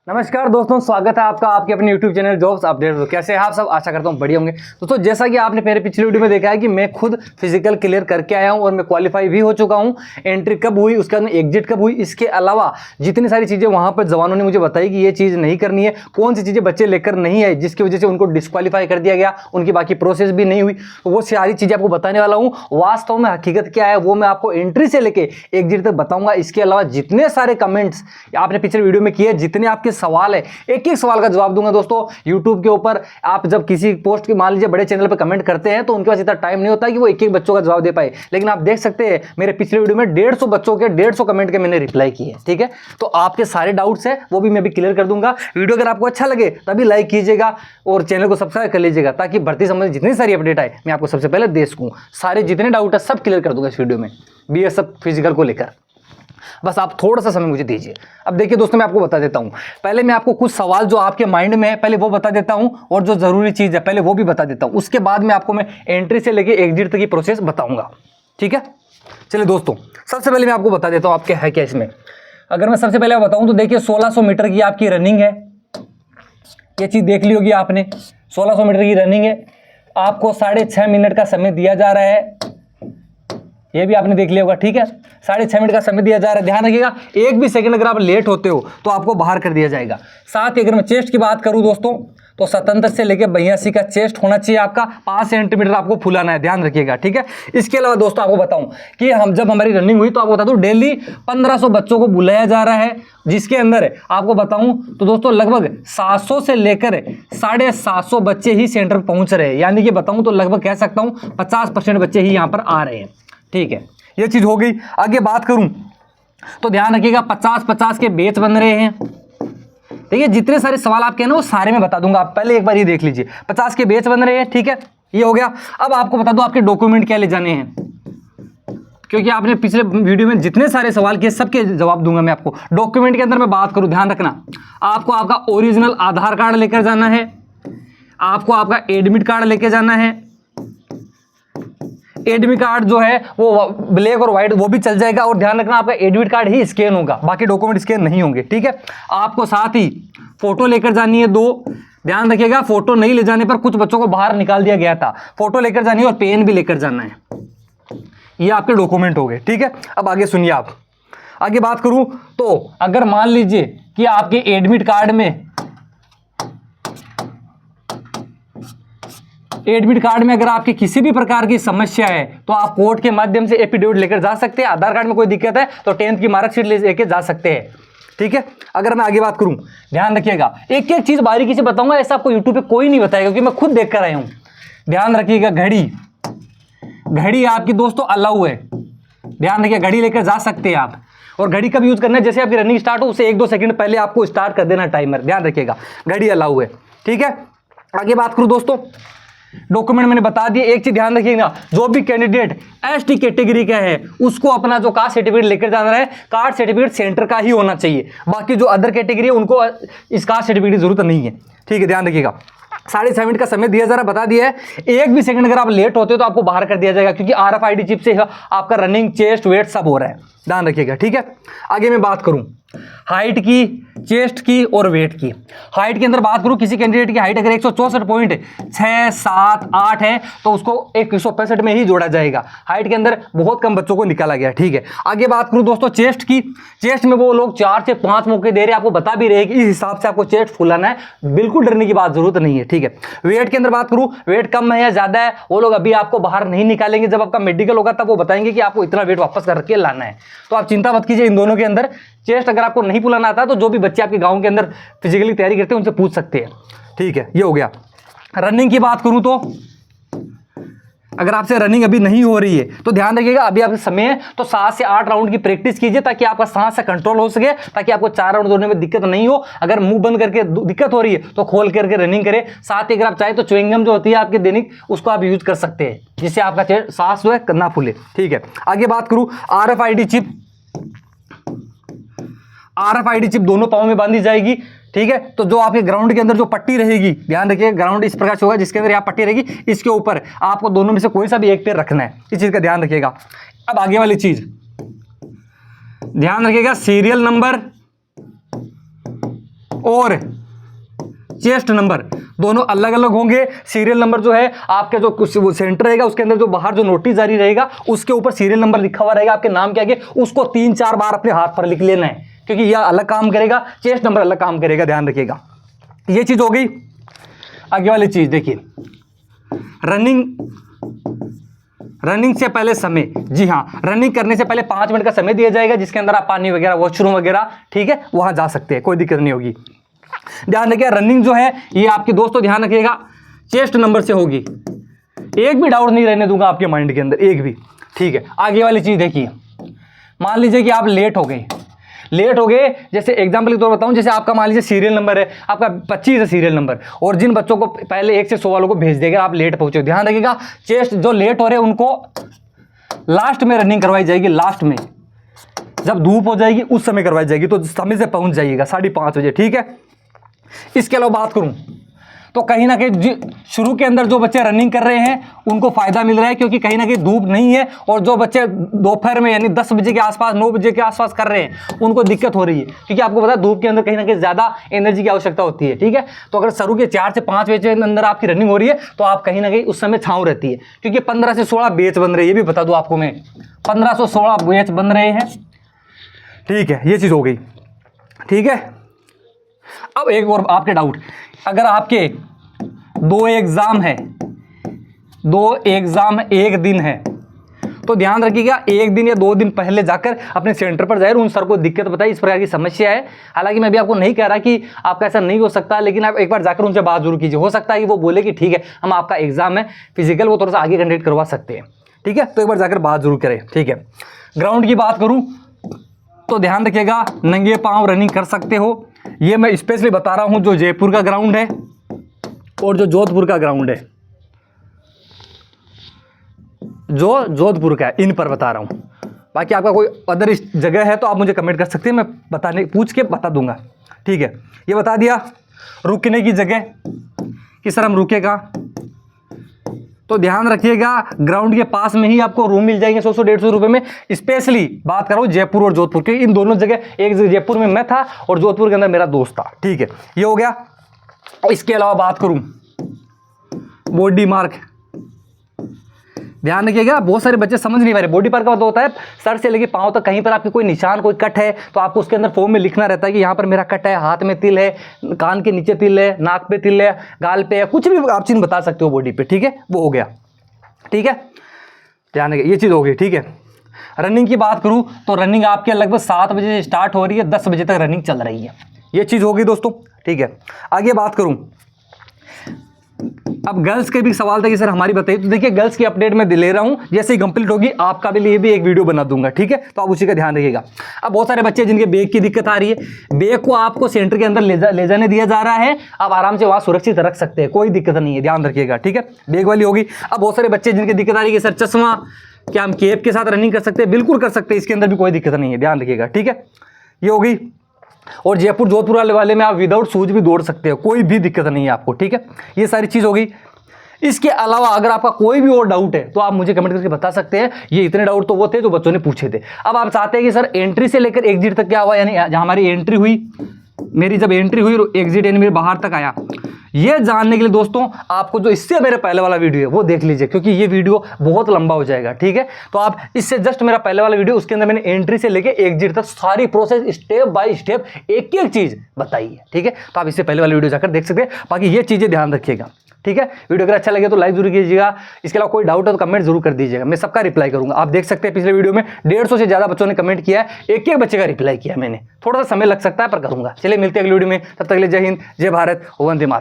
नमस्कार दोस्तों, स्वागत है आपका आपके अपने YouTube चैनल जॉब्स अपडेट। तो कैसे हैं आप सब? आशा करता हूँ बढ़िया होंगे। दोस्तों, जैसा कि आपने मेरे पिछले वीडियो में देखा है कि मैं खुद फिजिकल क्लियर करके आया हूँ और मैं क्वालिफाई भी हो चुका हूँ। एंट्री कब हुई, उसके बाद में एग्जिट कब हुई, इसके अलावा जितनी सारी चीज़ें वहाँ पर जवानों ने मुझे बताई कि ये चीज़ नहीं करनी है, कौन सी चीज़ें बच्चे लेकर नहीं आए जिसकी वजह से उनको डिस्क्वालीफाई कर दिया गया, उनकी बाकी प्रोसेस भी नहीं हुई, तो वो सारी चीज़ें आपको बताने वाला हूँ। वास्तव में हकीकत क्या है वो मैं आपको एंट्री से लेके एग्जिट तक बताऊंगा। इसके अलावा जितने सारे कमेंट्स आपने पिछले वीडियो में किए, जितने आपके सवाल है, एक एक सवाल का जवाब दूंगा। दोस्तों, YouTube के ऊपर आप जब किसी पोस्ट की मान लीजिए बड़े चैनल पर कमेंट करते हैं तो उनके पास इतना टाइम नहीं होता कि वो एक एक बच्चों का जवाब दे पाए, लेकिन आप देख सकते हैं मेरे पिछले वीडियो में 150 बच्चों के 150 कमेंट के मैंने रिप्लाई किए। ठीक है, तो आपके सारे डाउट्स है वो भी मैं भी क्लियर कर दूंगा। वीडियो अगर आपको अच्छा लगे तभी लाइक कीजिएगा और चैनल को सब्सक्राइब कर लीजिएगा ताकि भर्ती संबंधी जितनी सारी अपडेट आए मैं आपको सबसे पहले दे सकूं। सारे जितने डाउट है सब क्लियर कर दूंगा इस वीडियो में, BSF फिजिकल को लेकर। बस आप थोड़ा सा समय मुझे दीजिए। अब देखिए दोस्तों, मैं आपको बता देता हूं। पहले मैं आपको कुछ सवाल जो आपके माइंड में है पहले वो बता देता हूं, और जो जरूरी चीज है पहले वो भी बता देता हूं। उसके बाद में आपको मैं एंट्री से लेके एग्जिट तक की प्रोसेस बताऊंगा। ठीक है, चलिए दोस्तों, सबसे पहले मैं आपको बता देता हूं आपके है क्या इसमें। अगर मैं सबसे पहले बताऊं तो देखिए 1600 मीटर की आपकी रनिंग है। ये चीज देख ली होगी आपने, 1600 मीटर की रनिंग है। आपको 6.5 मिनट का समय दिया जा रहा है, ये भी आपने देख लिया होगा। ठीक है, 6.5 मिनट का समय दिया जा रहा है। ध्यान रखिएगा, एक भी सेकंड अगर आप लेट होते हो तो आपको बाहर कर दिया जाएगा। साथ ही अगर मैं चेस्ट की बात करूं दोस्तों तो 77 से लेकर 82 का चेस्ट होना चाहिए आपका। 5 सेंटीमीटर आपको फुलाना है, ध्यान रखिएगा। ठीक है, इसके अलावा दोस्तों आपको बताऊं कि हम जब हमारी रनिंग हुई तो आपको बता दूं डेली 1500 बच्चों को बुलाया जा रहा है, जिसके अंदर आपको बताऊं तो दोस्तों लगभग 700 से लेकर 750 बच्चे ही सेंटर पहुंच रहे हैं। यानी कि बताऊं तो लगभग कह सकता हूं 50% बच्चे ही यहां पर आ रहे हैं। ठीक है, ये चीज हो गई। आगे बात करूं तो ध्यान रखिएगा 50-50 के बैच बन रहे हैं। देखिए जितने सारे सवाल आपके हैं ना वो सारे मैं बता दूंगा, आप पहले एक बार ये देख लीजिए। 50 के बैच बन रहे हैं। ठीक है, ये हो गया। अब आपको बता दूं आपके डॉक्यूमेंट क्या ले जाने हैं, क्योंकि आपने पिछले वीडियो में जितने सारे सवाल किए सबके जवाब दूंगा मैं आपको। डॉक्यूमेंट के अंदर मैं बात करूं, ध्यान रखना, आपको आपका ओरिजिनल आधार कार्ड लेकर जाना है, आपको आपका एडमिट कार्ड लेके जाना है। एडमिट कार्ड जो है वो ब्लैक और व्हाइट वो भी चल जाएगा, और ध्यान रखना आपका एडमिट कार्ड ही स्कैन होगा, बाकी डॉक्यूमेंट स्कैन नहीं होंगे। ठीक है, आपको साथ ही फोटो लेकर जानी है 2। ध्यान रखिएगा, फोटो नहीं ले जाने पर कुछ बच्चों को बाहर निकाल दिया गया था। फोटो लेकर जानी है और पेन भी लेकर जाना है। ये आपके डॉक्यूमेंट हो गए। ठीक है, अब आगे सुनिए। आप आगे बात करूं तो अगर मान लीजिए कि आपके एडमिट कार्ड में अगर आपकी किसी भी प्रकार की समस्या है तो आप कोर्ट के माध्यम से एफिडेविट लेकर जा सकते हैं। आधार कार्ड में कोई दिक्कत है तो 10th की मार्कशीट लेकर जा सकते हैं। ठीक है, अगर मैं आगे बात करूं, ध्यान रखिएगा, एक एक चीज बारीकी से बताऊंगा, ऐसा आपको यूट्यूब पे कोई नहीं बताएगा क्योंकि मैं खुद देख कर आया हूं। ध्यान रखिएगा, घड़ी आपकी दोस्तों अलाउ है। ध्यान रखिए, घड़ी लेकर जा सकते हैं आप। और घड़ी कब यूज करना है, जैसे आपकी रनिंग स्टार्ट हो उससे 1-2 सेकंड पहले आपको स्टार्ट कर देना टाइमर। ध्यान रखिएगा, घड़ी अलाउ है। ठीक है, आगे बात करूं दोस्तों, डॉक्यूमेंट मैंने बता दिए। एक चीज ध्यान रखिएगा, जो भी कैंडिडेट ST कैटेगरी का है उसको अपना जो कास्ट सर्टिफिकेट लेकर जाना है, कास्ट सर्टिफिकेट सेंटर का ही होना चाहिए। बाकी जो अदर कैटेगरी है उनको इस कास्ट सर्टिफिकेट की जरूरत नहीं है। ठीक है, ध्यान रखिएगा। 6.5 मिनट का समय दिया जा रहा, बता दिया है। एक भी सेकंड अगर आप लेट होते हो तो आपको बाहर कर दिया जाएगा, क्योंकि RFID चिप से आपका रनिंग, चेस्ट, वेट सब हो रहा है। ध्यान रखिएगा। ठीक है, आगे मैं बात करूं हाइट की, चेस्ट की और वेट की। हाइट के अंदर बात करूं, किसी कैंडिडेट की हाइट अगर 164.678 है तो उसको 165 में ही जोड़ा जाएगा। हाइट के अंदर बहुत कम बच्चों को निकाला गया। ठीक है, आगे बात करूं दोस्तों चेस्ट की। चेस्ट में वो लोग 4 से 5 मौके दे रहे हैं, आपको बता भी रहे हैं कि इस हिसाब से आपको चेस्ट फुलाना है, बिल्कुल डरने की बात जरूरत नहीं है। ठीक है, वेट के अंदर बात करूं, वेट कम है या ज्यादा है वो लोग अभी आपको बाहर नहीं निकालेंगे। जब आपका मेडिकल होगा तब वो बताएंगे कि आपको इतना वेट वापस करके लाना है, तो आप चिंता मत कीजिए इन दोनों के अंदर। चेस्ट अगर आपको नहीं फुलाना आता तो जो भी बच्चे आपके गांव के अंदर फिजिकली तैयारी करते हैं उनसे पूछ सकते हैं। ठीक है, ये हो गया। रनिंग की बात करूं तो अगर आपसे रनिंग अभी नहीं हो रही है तो ध्यान रखिएगा, अभी आपके समय है तो 7 से 8 राउंड की प्रैक्टिस कीजिए ताकि आपका सांस से कंट्रोल हो सके, ताकि आपको 4 राउंड दौड़ने में दिक्कत नहीं हो। अगर मुंह बंद करके दिक्कत हो रही है तो खोल करके रनिंग करें। साथ ही अगर आप चाहें तो च्युइंगम जो होती है आपके दैनिक, उसको आप यूज कर सकते हैं, जिससे आपका सांस जो है ना फूले। ठीक है, आगे बात करूं RFID चिप। RFID चिप दोनों पाँव में बांधी जाएगी। ठीक है, तो जो आपके ग्राउंड के अंदर जो पट्टी रहेगी, ध्यान रखिए, ग्राउंड इस प्रकार से होगा जिसके अंदर यहाँ पट्टी रहेगी, इसके ऊपर आपको दोनों में से कोई सा भी एक पैर रखना है। इस चीज का ध्यान रखिएगा। अब आगे वाली चीज ध्यान रखिएगा, सीरियल नंबर और चेस्ट नंबर दोनों अलग अलग होंगे। सीरियल नंबर जो है आपके जो कुछ सेंटर रहेगा उसके अंदर जो बाहर जो नोटिस जारी रहेगा उसके ऊपर सीरियल नंबर लिखा हुआ रहेगा आपके नाम के आगे, उसको 3-4 बार अपने हाथ पर लिख लेना है, क्योंकि यह अलग काम करेगा, चेस्ट नंबर अलग काम करेगा, ध्यान रखिएगा। ये चीज हो गई। आगे वाली चीज देखिए, रनिंग से पहले समय। जी हाँ, रनिंग करने से पहले 5 मिनट का समय दिया जाएगा जिसके अंदर आप पानी वगैरह, वॉशरूम वगैरह, ठीक है, वहां जा सकते हैं, कोई दिक्कत नहीं होगी। ध्यान रखिएगा, रनिंग जो है ये आपके दोस्तों ध्यान रखिएगा चेस्ट नंबर से होगी। एक भी डाउट नहीं रहने दूंगा आपके माइंड के अंदर, एक भी, ठीक है। आगे वाली चीज देखिए, मान लीजिए कि आप लेट हो गए, जैसे एग्जाम्पल के तौर पर बताऊं, जैसे आपका मान लीजिए सीरियल नंबर है आपका 25 है सीरियल नंबर, और जिन बच्चों को पहले 1 से 100 वालों को भेज देगा, आप लेट पहुंचे, ध्यान रखिएगा चेस्ट जो लेट हो रहे हैं उनको लास्ट में रनिंग करवाई जाएगी, लास्ट में जब धूप हो जाएगी उस समय करवाई जाएगी, तो समय से पहुंच जाइएगा 5:30 बजे, ठीक है। इसके अलावा बात करूं तो कहीं ना कहीं शुरू के अंदर जो बच्चे रनिंग कर रहे हैं उनको फायदा मिल रहा है, क्योंकि कहीं ना कहीं धूप नहीं है, और जो बच्चे दोपहर में यानी 10 बजे के आसपास, 9 बजे के आसपास कर रहे हैं उनको दिक्कत हो रही है, क्योंकि आपको पता है धूप के अंदर कहीं ना कहीं ज्यादा एनर्जी की आवश्यकता होती है, ठीक है। तो अगर शुरू के 4 से 5 बजे के अंदर आपकी रनिंग हो रही है तो आप कहीं ना कहीं उस समय छांव रहती है, क्योंकि 15 से 16 बैच बन रहे हैं, ये भी बता दूं आपको मैं, 15 से 16 बैच बन रहे हैं, ठीक है। ये चीज हो गई, ठीक है। अब एक और आपके डाउट, अगर आपके 2 एग्जाम एक दिन है तो ध्यान रखिएगा 1 दिन या 2 दिन पहले जाकर अपने सेंटर पर जाए, उन सर को दिक्कत बताइए, इस प्रकार की समस्या है। हालांकि मैं भी आपको नहीं कह रहा कि आपका ऐसा नहीं हो सकता, लेकिन आप एक बार जाकर उनसे बात जरूर कीजिए, हो सकता है कि वो बोले कि ठीक है हम आपका एग्जाम है फिजिकल वो थोड़ा सा आगे कंडक्ट करवा सकते हैं, ठीक है। तो एक बार जाकर बात जरूर करें, ठीक है। ग्राउंड की बात करूं तो ध्यान रखिएगा नंगे पांव रनिंग कर सकते हो, ये मैं स्पेशली बता रहा हूं जो जयपुर का ग्राउंड है और जो जोधपुर का ग्राउंड है, जो जोधपुर का है, इन पर बता रहा हूं। बाकी आपका कोई अदर जगह है तो आप मुझे कमेंट कर सकते हैं, मैं पूछ के बता दूंगा, ठीक है। ये बता दिया। रुकने की जगह कि सर हम रुके कहाँ, तो ध्यान रखिएगा ग्राउंड के पास में ही आपको रूम मिल जाएंगे 100-150 रुपए में। स्पेशली बात कर रहा हूँ जयपुर और जोधपुर की, इन दोनों जगह, एक जगह जयपुर में मैं था और जोधपुर के अंदर मेरा दोस्त था, ठीक है। ये हो गया। इसके अलावा बात करूं बॉडी मार्क, ध्यान रखिएगा बहुत सारे बच्चे समझ नहीं पा रहे। बॉडी मार्क का मतलब होता है सर से लेके पांव तक कहीं पर आपके कोई निशान, कोई कट है तो आपको उसके अंदर फॉर्म में लिखना रहता है कि यहाँ पर मेरा कट है, हाथ में तिल है, कान के नीचे तिल है, नाक पे तिल है, गाल पे है, कुछ भी आप चिन्ह बता सकते हो बॉडी पे, ठीक है। वो हो गया, ठीक है, ध्यान रखिए, ये चीज हो गई, ठीक है। रनिंग की बात करूं तो रनिंग आपके लगभग 7 बजे से स्टार्ट हो रही है, 10 बजे तक रनिंग चल रही है, ये चीज होगी दोस्तों, ठीक है। आगे बात करूं, अब गर्ल्स के भी सवाल था कि सर हमारी बताइए, तो देखिए गर्ल्स की अपडेट मैं ले रहा हूं, जैसे ही कंप्लीट होगी आपका भी लिए भी एक वीडियो बना दूंगा, ठीक है। तो आप उसी का ध्यान रखिएगा। अब बहुत सारे बच्चे जिनके बैग की दिक्कत आ रही है, बैग को आपको सेंटर के अंदर ले जाने दिया जा रहा है, आप आराम से वहां सुरक्षित रख सकते हैं, कोई दिक्कत नहीं है, ध्यान रखिएगा, ठीक है। बैग वाली होगी। अब बहुत सारे बच्चे जिनकी दिक्कत आ रही है सर चश्मा, क्या हम कैप के साथ रनिंग कर सकते हैं? बिल्कुल कर सकते हैं, इसके अंदर भी कोई दिक्कत नहीं है, ध्यान रखिएगा, ठीक है। ये होगी। और जयपुर जोधपुर वाले में आप विदाउट शूज भी दौड़ सकते हो, कोई भी दिक्कत नहीं है आपको, ठीक है। ये सारी चीज होगी। इसके अलावा अगर आपका कोई भी और डाउट है तो आप मुझे कमेंट करके बता सकते हैं। ये इतने डाउट तो वो थे जो बच्चों ने पूछे थे। अब आप चाहते हैं कि सर एंट्री से लेकर एग्जिट तक क्या हुआ, यानी जहां हमारी एंट्री हुई, मेरी जब एंट्री हुई और एग्जिट यानी मेरे बाहर तक आया, ये जानने के लिए दोस्तों आपको जो इससे मेरा पहले वाला वीडियो है वो देख लीजिए, क्योंकि ये वीडियो बहुत लंबा हो जाएगा, ठीक है। तो आप इससे जस्ट मेरा पहले वाला वीडियो, उसके अंदर मैंने एंट्री से लेके एग्जिट तक सारी प्रोसेस स्टेप बाय स्टेप एक एक चीज बताई है, ठीक है। तो आप इससे पहले वाला वीडियो जाकर देख सकते हैं। बाकी ये चीजें ध्यान रखिएगा, ठीक है। वीडियो अगर अच्छा लगे तो लाइक जरूर कीजिएगा। इसके अलावा कोई डाउट है तो कमेंट जरूर कर दीजिएगा, मैं सबका रिप्लाई करूंगा। आप देख सकते हैं पिछले वीडियो में 150 से ज्यादा बच्चों ने कमेंट किया है, एक एक बच्चे का रिप्लाई किया मैंने। थोड़ा सा समय लग सकता है पर करूंगा। चलिए मिलते हैं अगली वीडियो में, तब तक के लिए जय हिंद, जय भारत, वंदे मातरम।